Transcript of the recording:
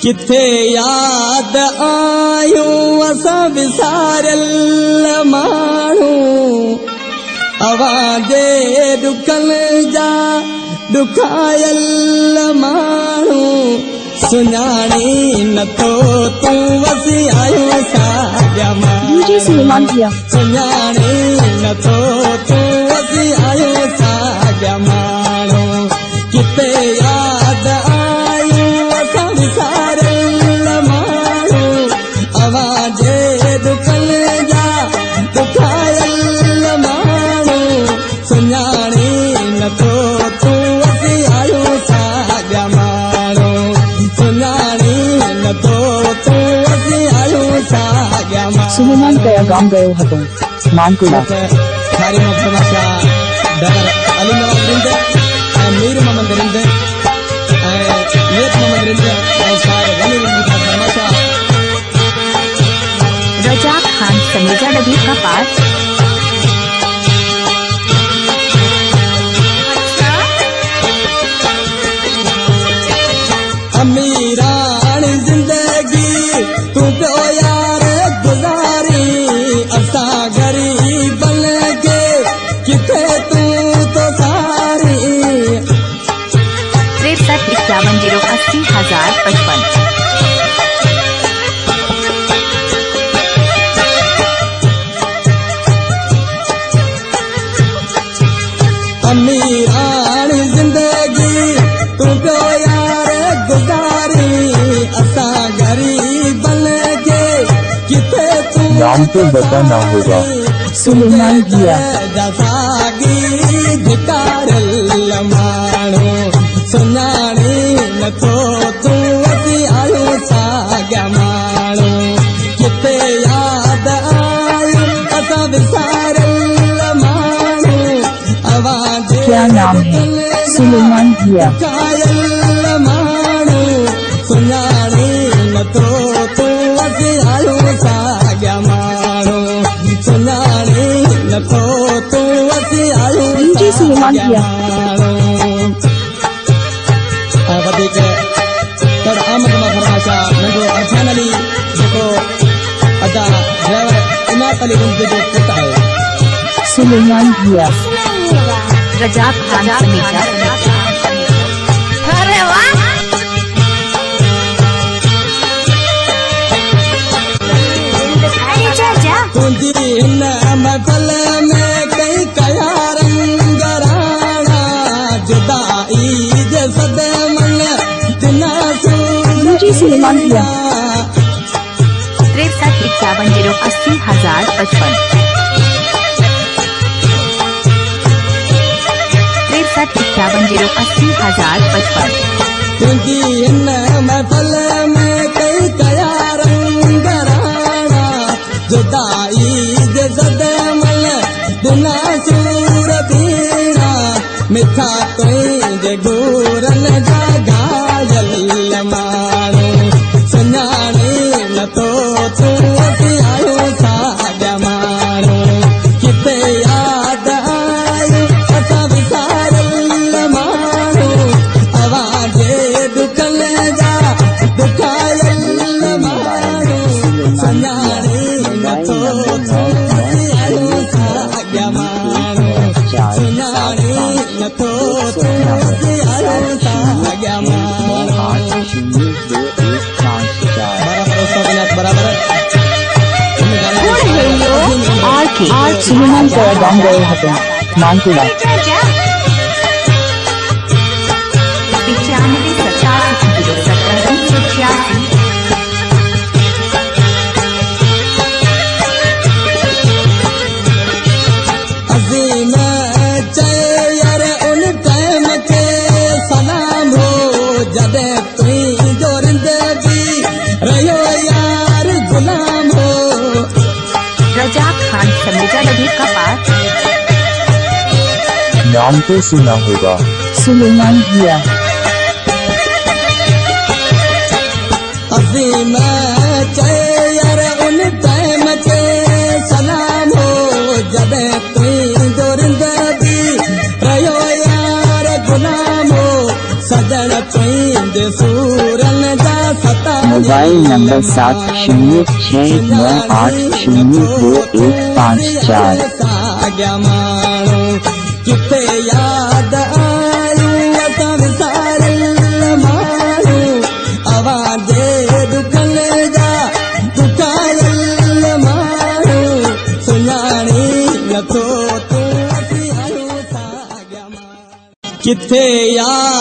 किथे याद आयूं असां विसारियल माण्हू अवाजे दुखन जा दुखायल माण्हू सुञाणी नथो तूं वसी आयो साॻिया माण्हू सुञाणी नथो तूं वसी आयो साॻिया माण्हू किथे याद आयूं असां विसारियल माण्हू अवाजे दुखन जा दुखायल माण्हू सुञाणी नथो तूं वसी आयो साॻिया माण्हू सुञाणी नथो तूं वसी आयो साॻिया माण्हू सुलेमान कया गाम गयो हतो मानकुड़ा खारी मफरमाशा डगर अली नवाज रिंद मीर मोहम्मद रिंद नेक मोहम्मद रिंद शायर वली रिंद फरमाशा रजाक खान समेजा नबी का पास अमीरान जिंदगी तू पियो यार गुजारी असा गरीब के किथे तू तो सारी 6351080055 अमीरान जिंदगी तू पियो यार गुजारी असा गरीब के किथे तू नाम तो बताना होगा। सुलेमान किया जसागी धिकारल माण्हू सुञाणी नथो तूं वसी आयो साॻिया माण्हू किथे याद आयूं असां विसारियल माण्हू अवाजे क्या नाम है? सुलेमान किया कायल माण्हू सुञाणी नथो तूं वसी आयो साॻिया माण्हू सुञाणी नथो तूं वसी आयो जी सुलेमान किया वधीक तर आमद मां फरमाशा नंढो अरफान अली जेको अदा ड्राइवर इनायत अली गुंज जो पुट आहे सुलेमान किया रजाक खान समेजा अरे वाह तुंहिंजी हिन महफ़िल में कई कया रंग राणा जुदाई जे सदमन तिना जी सुलेमान किया 6351080055 6351080055 तुंहिंजी हिन महफ़िल में कई कया रंग राणा जुदाई जे सदमन तिना सूर बीणा मिठा तुंहिंजे घूरन जा घायल माण्हू सुञाणी नथो तूं वसी आयो साॻिया माण्हू किथे याद आयूं असां विसारियल माण्हू अवाजे दुखन जा दुखायल माण्हू सुञाणी नथो तूं वसी आयो साॻिया माण्हू सुञाणी नथो तूं वसी आयो साॻिया माण्हू बराबर आज सुलेमान कया गाम गयो हतो मानकुड़ा 9587 अज़ीम चयर उन टाइम के सलाम हो जॾहिं तुंहिंजो रिंदगी रहियो यार गुलाम हो रजाक खान समेजा नबी का पास नाम तो सुना होगा। सुलेमान किया अज़ीम चयर उन टाइम के सलाम हो जॾहिं तुंहिंजो रिंदगी रहियो यार गुलाम हो सजण तुंहिंजे सूरन जा सता मोबाइल नंबर 7069802154। साॻिया माण्हू किथे यादि आयूं असां विसारियल माण्हू अवां जे दुखनि जा दुखायल माण्हू सुञाणी नथो तूं असीं आहियूं साॻिया माण्हू किथे यादि